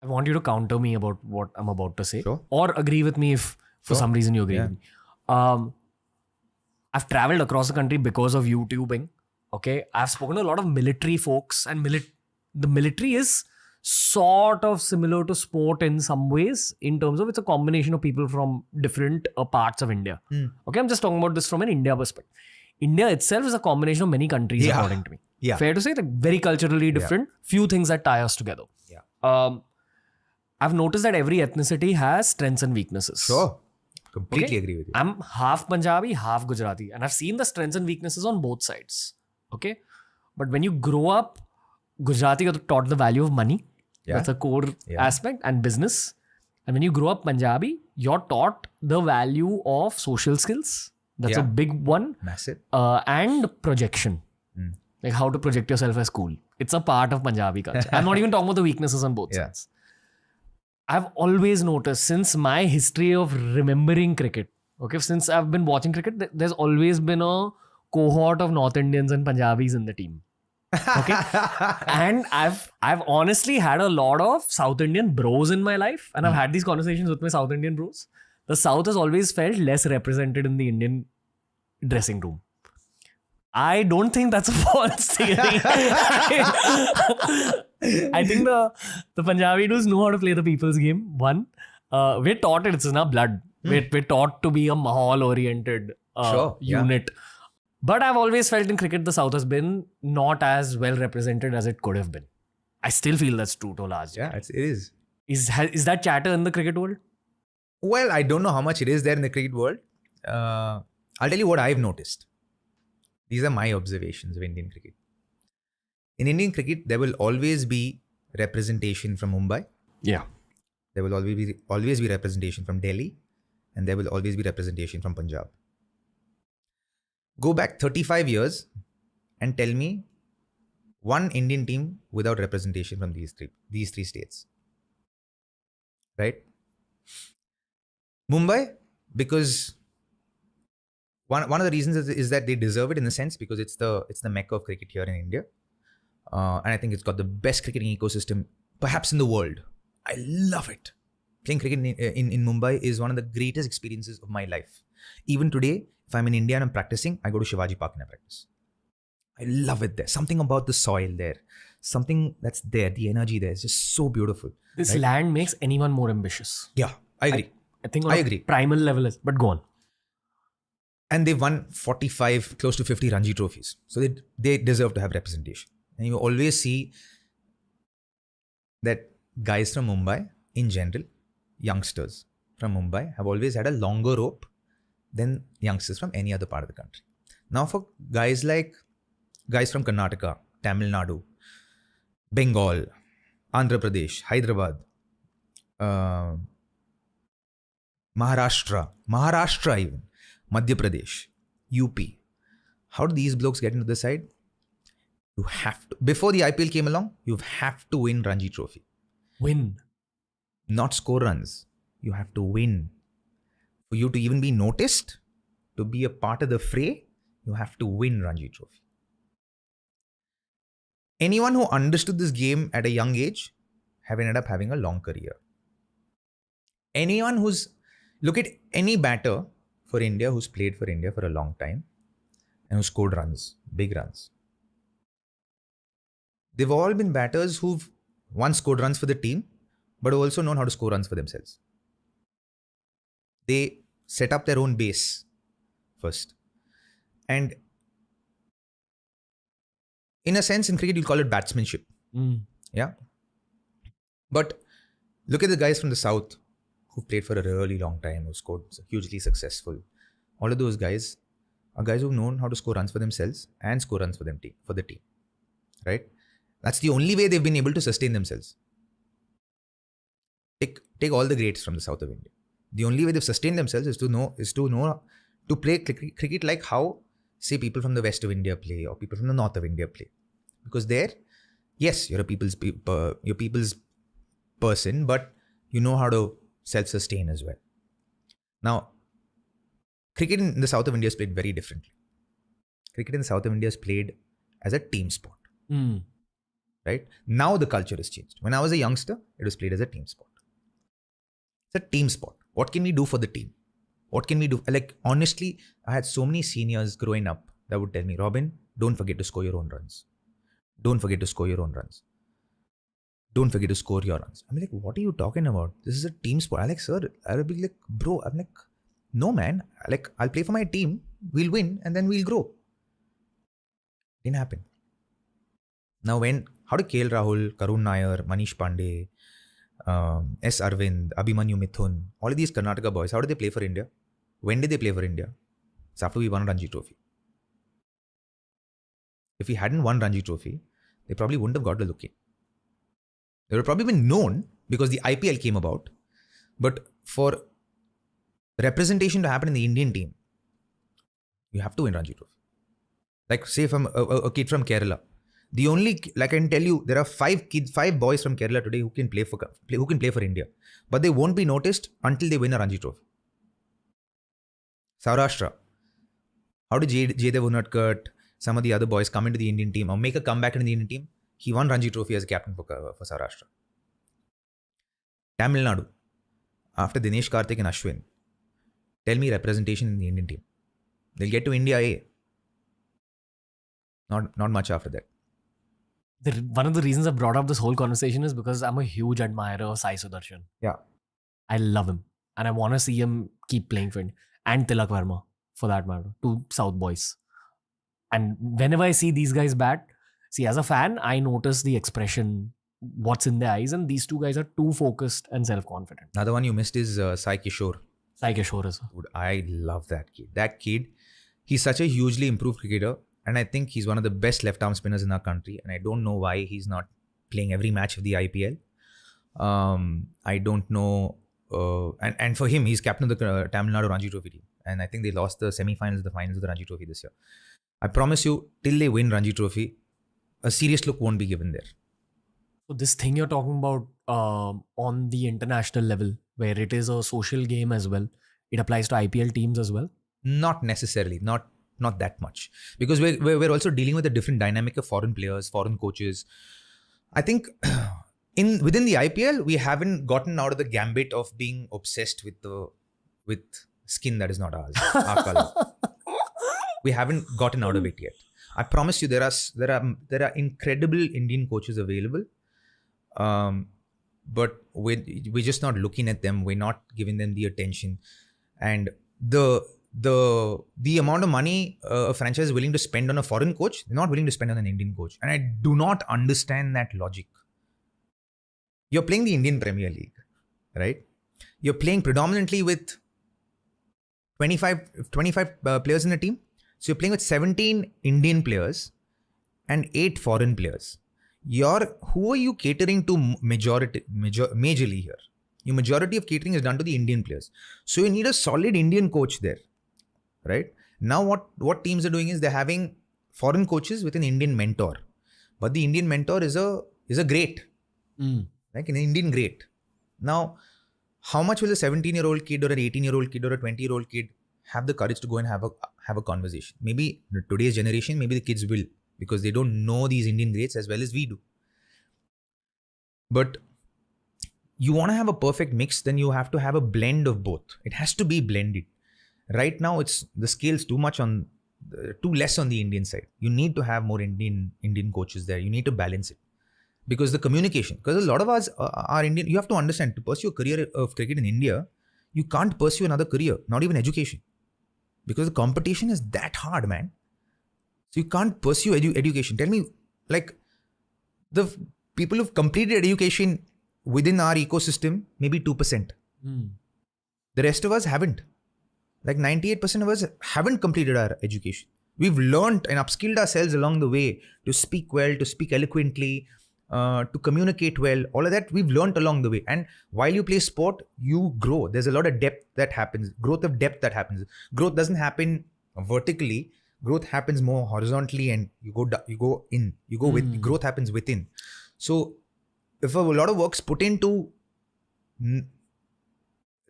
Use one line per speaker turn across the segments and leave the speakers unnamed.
I want you to counter me about what I'm about to say.
Sure.
Or agree with me if for some reason you agree with me. I've traveled across the country because of YouTubing. Okay. I've spoken to a lot of military folks, and the military is sort of similar to sport in some ways, in terms of it's a combination of people from different parts of India. Okay. I'm just talking about this from an India perspective. India itself is a combination of many countries, according to me.
Yeah.
Fair to say, like very culturally different, few things that tie us together.
Yeah.
I've noticed that every ethnicity has strengths and weaknesses.
Sure. Completely agree with you.
I'm half Punjabi, half Gujarati, and I've seen the strengths and weaknesses on both sides. Okay. But when you grow up, Gujarati, you're taught the value of money.
Yeah.
That's a core aspect, and business. And when you grow up Punjabi, you're taught the value of social skills. That's a big one.
Massive.
And projection. Like how to project yourself as cool. It's a part of Punjabi culture. I'm not even talking about the weaknesses on both sides. I've always noticed since my history of remembering cricket, okay, since I've been watching cricket, there's always been a cohort of North Indians and Punjabis in the team. Okay. And I've honestly had a lot of South Indian bros in my life, and I've had these conversations with my South Indian bros. The South has always felt less represented in the Indian dressing room. I don't think that's a false theory. I think the Punjabi dudes know how to play the people's game. One, we're taught it. It's in our blood. We're taught to be a Mahal-oriented unit. But I've always felt in cricket, the South has been not as well represented as it could have been. I still feel that's true to a large degree.
Yeah, it is.
Is that chatter in the cricket world?
Well, I don't know how much it is there in the cricket world. I'll tell you what I've noticed. These are my observations of Indian cricket. In Indian cricket, there will always be representation from Mumbai.
Yeah.
There will always be representation from Delhi. And there will always be representation from Punjab. Go back 35 years and tell me one Indian team without representation from these three states. Right? Mumbai, because one of the reasons is that they deserve it in a sense, because it's the mecca of cricket here in India. And I think it's got the best cricketing ecosystem perhaps in the world. I love it. Playing cricket in Mumbai is one of the greatest experiences of my life. Even today, if I'm in India and I'm practicing, I go to Shivaji Park and I practice. I love it there. Something about the soil there. Something that's there. The energy there is just so beautiful.
This land makes anyone more ambitious.
Yeah, I agree.
I think on a primal level is, but go on.
And they've won 45, close to 50 Ranji trophies. So they deserve to have representation. And you always see that guys from Mumbai, in general, youngsters from Mumbai, have always had a longer rope than youngsters from any other part of the country. Now for guys from Karnataka, Tamil Nadu, Bengal, Andhra Pradesh, Hyderabad, Maharashtra even, Madhya Pradesh, UP. How do these blokes get into the side? You have to, before the IPL came along, you have to win Ranji Trophy.
Win.
Not score runs. You have to win. For you to even be noticed, to be a part of the fray, you have to win Ranji Trophy. Anyone who understood this game at a young age have ended up having a long career. Look at any batter for India who's played for India for a long time and who scored runs, big runs. They've all been batters who've once scored runs for the team, but also known how to score runs for themselves. They set up their own base first. And in a sense, in cricket, you'll call it batsmanship. Yeah. But look at the guys from the South who played for a really long time, who scored hugely successful. All of those guys are guys who've known how to score runs for themselves and score runs for the team. Right? That's the only way they've been able to sustain themselves. Take all the greats from the south of India. The only way they've sustained themselves is to know to play cricket like how, say, people from the west of India play or people from the north of India play. Because there, yes, you're a people's person, but you know how to self-sustain as well. Now, cricket in the south of India is played very differently. Cricket in the south of India is played as a team sport. right? Now the culture has changed. When I was a youngster, it was played as a team sport. It's a team sport. What can we do for the team? What can we do? Like, honestly, I had so many seniors growing up that would tell me, Robin, don't forget to score your own runs. Don't forget to score your own runs. Don't forget to score your runs. I'm like, what are you talking about? This is a team sport. I'm like, sir, I'll be like, bro, I'm like, no, man. Like, I'll play for my team. We'll win and then we'll grow. Didn't happen. Now, how do KL Rahul, Karun Nair, Manish Pandey, S. Arvind, Abhimanyu Mithun, all of these Karnataka boys, how did they play for India? When did they play for India? It's after we won a Ranji Trophy. If we hadn't won Ranji Trophy, they probably wouldn't have got the look in. They would have probably been known because the IPL came about. But for representation to happen in the Indian team, you have to win Ranji Trophy. Like, say from a kid from Kerala. The only, like I can tell you, there are five boys from Kerala today who can play for India. But they won't be noticed until they win a Ranji Trophy. Saurashtra. How did Jaydev Unadkat, some of the other boys come into the Indian team or make a comeback in the Indian team? He won Ranji Trophy as a captain for Saurashtra. Tamil Nadu. After Dinesh Karthik and Ashwin, tell me representation in the Indian team. They'll get to India A. Not much after that.
One of the reasons I brought up this whole conversation is because I'm a huge admirer of Sai Sudarshan.
Yeah.
I love him. And I want to see him keep playing for India. And Tilak Verma, for that matter. Two South boys. And whenever I see these guys bat, see, as a fan, I notice the expression, what's in their eyes. And these two guys are too focused and self-confident.
Another one you missed is Sai Kishore.
Sai Kishore is.
Dude, I love that kid. That kid, he's such a hugely improved cricketer. And I think he's one of the best left-arm spinners in our country. And I don't know why he's not playing every match of the IPL. I don't know. And for him, he's captain of the Tamil Nadu Ranji Trophy team. And I think they lost the semi-finals, the finals of the Ranji Trophy this year. I promise you, till they win Ranji Trophy, a serious look won't be given there.
So this thing you're talking about on the international level, where it is a social game as well, it applies to IPL teams as well?
Not necessarily. Not that much. Because we're also dealing with a different dynamic of foreign players, foreign coaches. I think within the IPL, we haven't gotten out of the gambit of being obsessed with skin that is not ours, our color. We haven't gotten out of it yet. I promise you, there are incredible Indian coaches available, but we're just not looking at them. We're not giving them the attention, and the amount of money a franchise is willing to spend on a foreign coach, they're not willing to spend on an Indian coach, and I do not understand that logic. You're playing the Indian Premier League, right? You're playing predominantly with 25 players in the team. So you're playing with 17 Indian players and 8 foreign players. Who are you catering to majorly here? Your majority of catering is done to the Indian players. So you need a solid Indian coach there, right? Now what teams are doing is they're having foreign coaches with an Indian mentor. But the Indian mentor is a great, like an Indian great. Now, how much will a 17-year-old kid or an 18-year-old kid or a 20-year-old kid have the courage to go and have a conversation? Maybe today's generation, maybe the kids will, because they don't know these Indian greats as well as we do. But you want to have a perfect mix, then you have to have a blend of both. It has to be blended. Right now, the scale's too less on the Indian side. You need to have more Indian coaches there. You need to balance it. Because the communication, because a lot of us are Indian. You have to understand, to pursue a career of cricket in India, you can't pursue another career, not even education. Because the competition is that hard, man. So you can't pursue education. Tell me, like, the people who've completed education within our ecosystem, maybe 2%. The rest of us haven't. Like 98% of us haven't completed our education. We've learned and upskilled ourselves along the way to speak well, to speak eloquently, to communicate well. All of that we've learned along the way. And while you play sport, you grow. There's a lot of depth that happens. Growth of depth that happens. Growth doesn't happen vertically. Growth happens more horizontally, and growth happens within. So if a lot of work's put into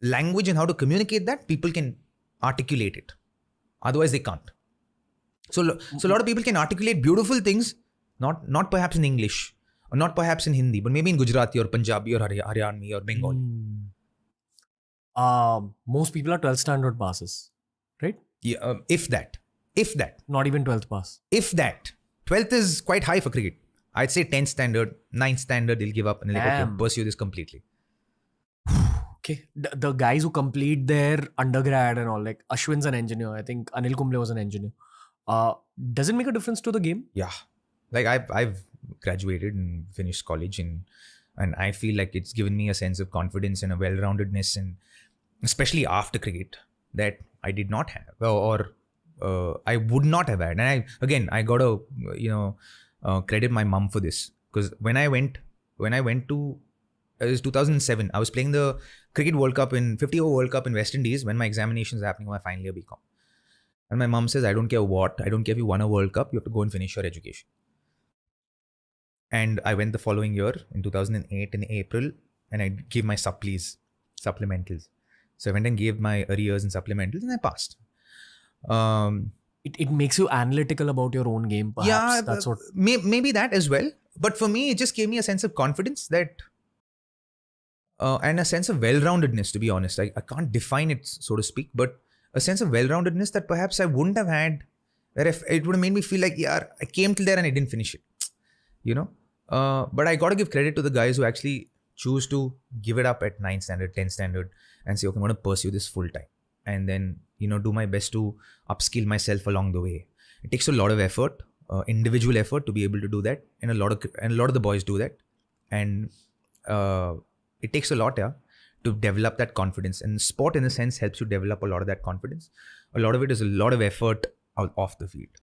language and how to communicate that, people can articulate it. Otherwise, they can't. So a lot of people can articulate beautiful things, not perhaps in English, or not perhaps in Hindi, but maybe in Gujarati or Punjabi or Haryanvi or Bengali.
Most people are 12th standard passes, right?
Yeah, if that.
Not even 12th pass.
If that. 12th is quite high for cricket. I'd say 10th standard, 9th standard, they'll give up and they're like, okay,
Damn.
pursue this completely.
Okay. The guys who complete their undergrad and all, like Ashwin's an engineer. I think Anil Kumble was an engineer. Does it make a difference to the game?
Yeah. Like I've graduated and finished college and I feel like it's given me a sense of confidence and a well-roundedness, and especially after cricket, that I did not have or I would not have had. And I got to credit my mum for this, because when I went to, it was 2007, I was playing the cricket World Cup 50 over World Cup in West Indies when my examinations were happening on my final year BCom. And my mum says, I don't care if you won a World Cup, you have to go and finish your education. And I went the following year in 2008 in April, and I gave my supplementals. So I went and gave my arrears and supplementals, and I passed.
It makes you analytical about your own game, perhaps.
Yeah,
that's what.
Maybe that as well. But for me, it just gave me a sense of confidence that, and a sense of well-roundedness, to be honest. I can't define it, so to speak, but a sense of well-roundedness that perhaps I wouldn't have had, where if it would have made me feel like, yeah, I came till there and I didn't finish it. But I got to give credit to the guys who actually choose to give it up at 9th standard, 10th standard and say, okay, I'm going to pursue this full time. And then, do my best to upskill myself along the way. It takes a lot of effort, individual effort, to be able to do that. And a lot of the boys do that. And it takes a lot, to develop that confidence. And sport, in a sense, helps you develop a lot of that confidence. A lot of it is a lot of effort off the field.